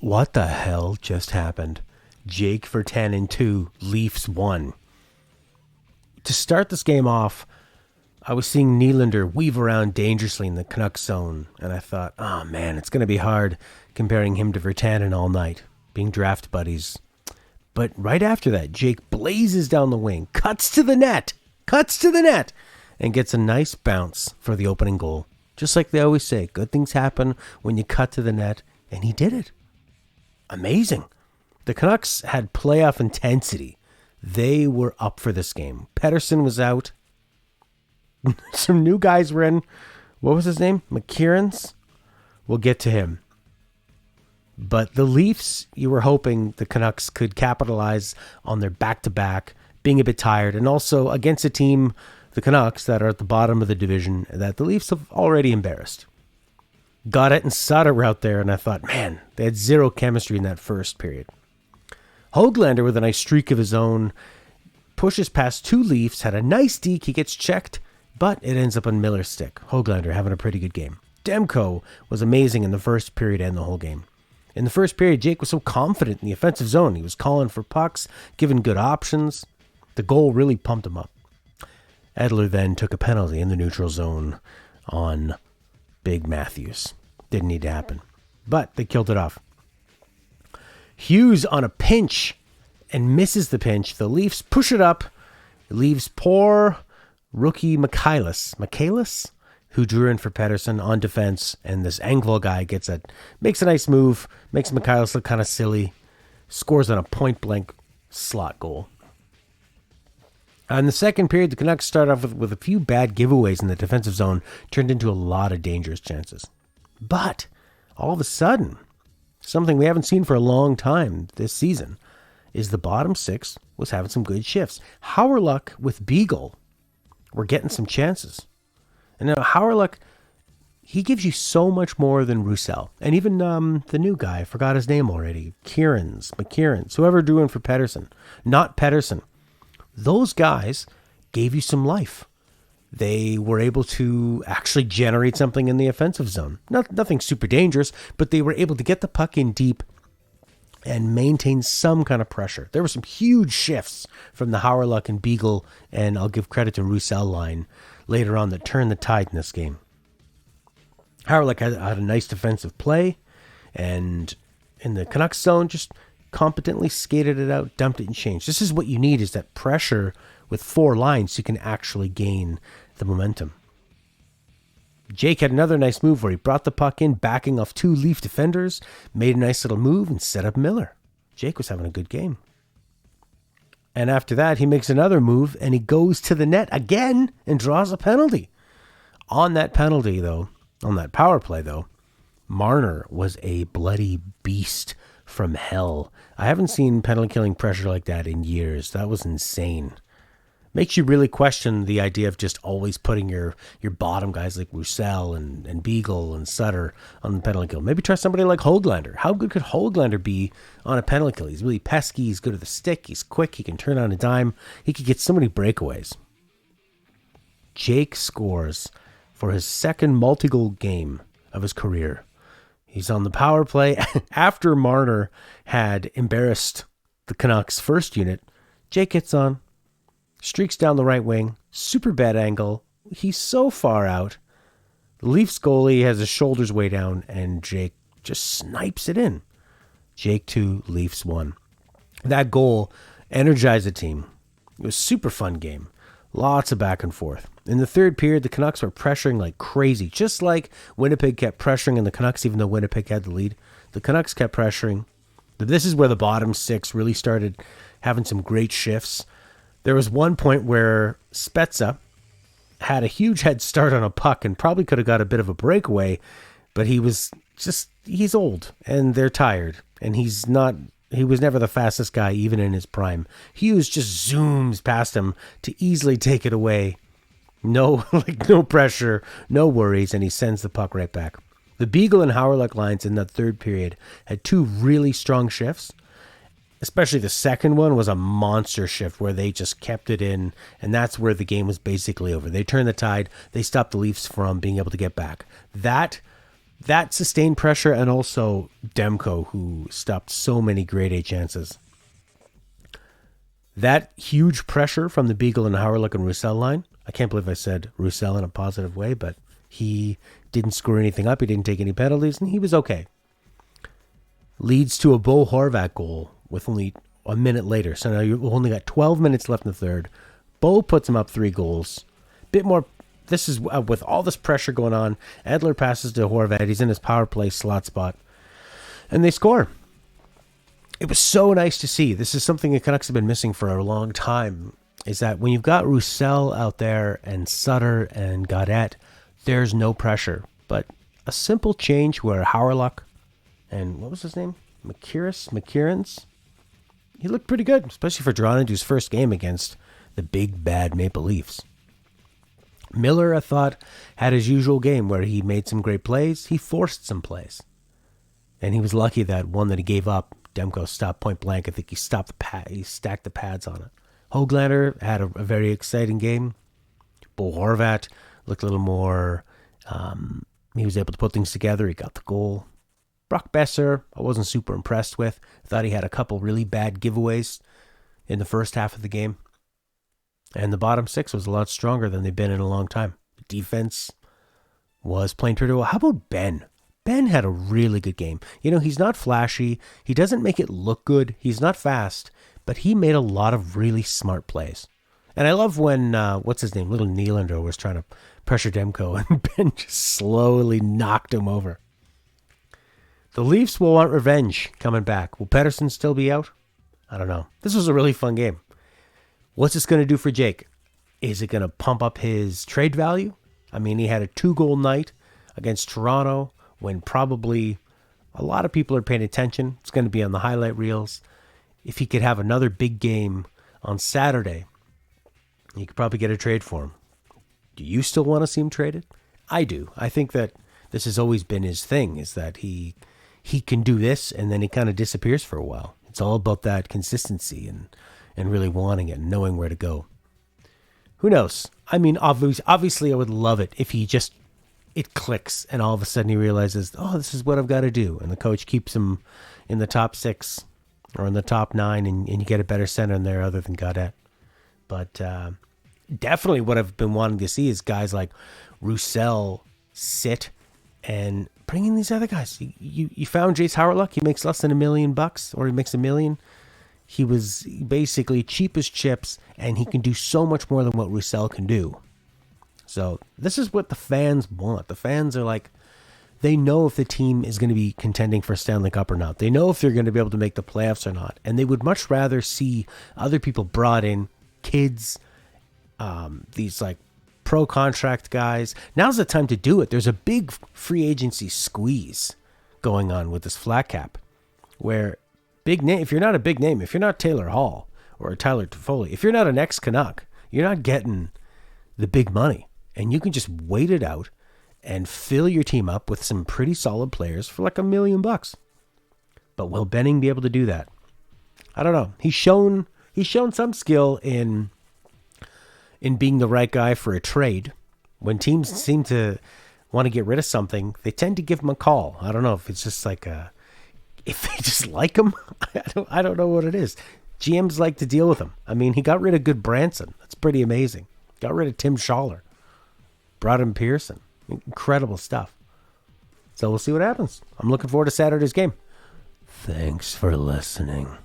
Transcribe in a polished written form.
What the hell just happened? Jake Virtanen 2, Leafs 1. To start this game off, I was seeing Nylander weave around dangerously in the Canucks zone, and I thought, oh man, it's going to be hard comparing him to Virtanen all night, being draft buddies. But right after that, Jake blazes down the wing, cuts to the net, and gets a nice bounce for the opening goal. Just like they always say, good things happen when you cut to the net, and he did it. Amazing. The Canucks had playoff intensity. They were up for this game. Pettersson was out. Some new guys were in. What was his name? McKieran's? We'll get to him. But the Leafs, you were hoping the Canucks could capitalize on their back-to-back, being a bit tired, and also against a team, the Canucks, that are at the bottom of the division, that the Leafs have already embarrassed. Got and Sutter were out there, and I thought, man, they had zero chemistry in that first period. Höglander, with a nice streak of his own, pushes past two Leafs, had a nice deke, he gets checked, but it ends up on Miller's stick. Höglander having a pretty good game. Demko was amazing in the first period and the whole game. In the first period, Jake was so confident in the offensive zone. He was calling for pucks, giving good options. The goal really pumped him up. Edler then took a penalty in the neutral zone on Big Matthews. Didn't need to happen, but they killed it off. Hughes on a pinch and misses the pinch. The Leafs push it up. It leaves poor rookie Michaelis, who drew in for Pettersson on defense, and this Engvall guy makes a nice move, makes Michaelis look kind of silly, scores on a point-blank slot goal. In the second period, the Canucks started off with a few bad giveaways in the defensive zone, turned into a lot of dangerous chances. But all of a sudden, something we haven't seen for a long time this season, is the bottom six was having some good shifts. Hauerluck with Beagle were getting some chances. And now Hauerluck, he gives you so much more than Roussel. And even the new guy, I forgot his name already, McKieran's, whoever drew in for Pettersson, not Pettersson. Those guys gave you some life. They were able to actually generate something in the offensive zone. Nothing super dangerous, but they were able to get the puck in deep and maintain some kind of pressure. There were some huge shifts from the Hauerluck and Beagle, and I'll give credit to Roussel line later on that turned the tide in this game. Hauerluck had a nice defensive play, and in the Canucks zone, just competently skated it out, dumped it, and changed. This is what you need, is that pressure with four lines so you can actually gain the momentum. Jake had another nice move where he brought the puck in, backing off two Leaf defenders, made a nice little move, and set up Miller. Jake was having a good game. And after that, he makes another move, and he goes to the net again and draws a penalty. On that penalty, though, on that power play, though, Marner was a bloody beast from hell. I haven't seen penalty killing pressure like that in years. That was insane. Makes you really question the idea of just always putting your bottom guys like Roussel and Beagle and Sutter on the penalty kill. Maybe try somebody like Höglander. How good could Höglander be on a penalty kill? He's really pesky. He's good at the stick. He's quick. He can turn on a dime. He could get so many breakaways. Jake scores for his second multi-goal game of his career. He's on the power play. After Marner had embarrassed the Canucks' first unit, Jake gets on, streaks down the right wing, super bad angle. He's so far out. The Leafs goalie has his shoulders way down, and Jake just snipes it in. Jake 2, Leafs 1. That goal energized the team. It was a super fun game. Lots of back and forth. In the third period, the Canucks were pressuring like crazy, just like Winnipeg kept pressuring in the Canucks, even though Winnipeg had the lead. The Canucks kept pressuring. But this is where the bottom six really started having some great shifts. There was one point where Spezza had a huge head start on a puck and probably could have got a bit of a breakaway, but he's old and they're tired, and he was never the fastest guy, even in his prime. Hughes just zooms past him to easily take it away. No pressure, no worries, and he sends the puck right back. The Beagle and Hauerluck lines in that third period had two really strong shifts. Especially the second one was a monster shift where they just kept it in, and that's where the game was basically over. They turned the tide. They stopped the Leafs from being able to get back. That That sustained pressure, and also Demko, who stopped so many grade A chances. That huge pressure from the Beagle and Howerluck and Roussel line. I can't believe I said Roussel in a positive way, but he didn't screw anything up. He didn't take any penalties, and he was okay. Leads to a Bo Horvat goal with only a minute later. So now you've only got 12 minutes left in the third. Bo puts him up 3 goals. Bit more. This is with all this pressure going on. Edler passes to Horvat. He's in his power play slot spot, and they score. It was so nice to see. This is something the Canucks have been missing for a long time, is that when you've got Roussel out there and Sutter and Gaudette, there's no pressure. But a simple change where Howerluck and what was his name? McKierans? He looked pretty good, especially for Dronadou's first game against the big, bad Maple Leafs. Miller, I thought, had his usual game where he made some great plays. He forced some plays. And he was lucky that one that he gave up, Demko stopped point blank. I think he stopped he stacked the pads on it. Höglander had a very exciting game. Bo Horvat looked a little more, he was able to put things together. He got the goal. Brock Besser, I wasn't super impressed with. I thought he had a couple really bad giveaways in the first half of the game. And the bottom 6 was a lot stronger than they've been in a long time. The defense was playing pretty well. How about Ben? Ben had a really good game. You know, he's not flashy. He doesn't make it look good. He's not fast. But he made a lot of really smart plays. And I love when, what's his name? Little Nylander was trying to pressure Demko, and Ben just slowly knocked him over. The Leafs will want revenge coming back. Will Pettersson still be out? I don't know. This was a really fun game. What's this going to do for Jake? Is it going to pump up his trade value? I mean, he had a 2-goal night against Toronto when probably a lot of people are paying attention. It's going to be on the highlight reels. If he could have another big game on Saturday, you could probably get a trade for him. Do you still want to see him traded? I do. I think that this has always been his thing, is that he can do this and then he kind of disappears for a while. It's all about that consistency and really wanting it and knowing where to go. Who knows? I mean, obviously I would love it if it clicks and all of a sudden he realizes, oh, this is what I've got to do. And the coach keeps him in the top 6 or in the top 9 and you get a better center in there other than Gaudette. But definitely what I've been wanting to see is guys like Roussel sit and bring in these other guys. You found Jace Howerluck. He makes less than $1 million, or he makes $1 million. He was basically cheap as chips, and he can do so much more than what Roussel can do. So this is what the fans want. The fans are like, they know if the team is going to be contending for Stanley Cup or not. They know if they're going to be able to make the playoffs or not. And they would much rather see other people brought in, kids, these like pro contract guys. Now's the time to do it. There's a big free agency squeeze going on with this flat cap where big name, if you're not a big name, if you're not Taylor Hall or Tyler Toffoli, if you're not an ex-Canuck, you're not getting the big money. And you can just wait it out and fill your team up with some pretty solid players for like $1 million. But will Benning be able to do that? I don't know. He's shown some skill in being the right guy for a trade. When teams seem to want to get rid of something, they tend to give him a call. I don't know if it's just like if they just like him. I don't know what it is. GMs like to deal with him. I mean, he got rid of Good Branson. That's pretty amazing. Got rid of Tim Schaller. Brought in Pearson. Incredible stuff. So we'll see what happens. I'm looking forward to Saturday's game. Thanks for listening.